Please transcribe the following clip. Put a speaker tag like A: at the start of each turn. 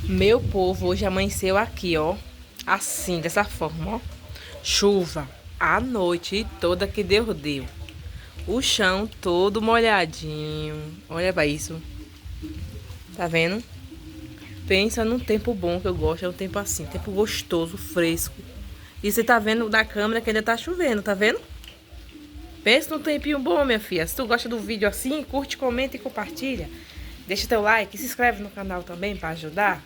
A: Meu povo, hoje amanheceu aqui, ó. Assim, dessa forma, ó. Chuva. A noite toda que Deus deu. O chão todo molhadinho. Olha pra isso. Tá vendo? Pensa num tempo bom que eu gosto. É um tempo assim, tempo gostoso, fresco. E você tá vendo da câmera que ainda tá chovendo, tá vendo? Pensa num tempinho bom, minha filha. Se tu gosta do vídeo assim, curte, comenta e compartilha. Deixa teu like, se inscreve no canal também pra ajudar.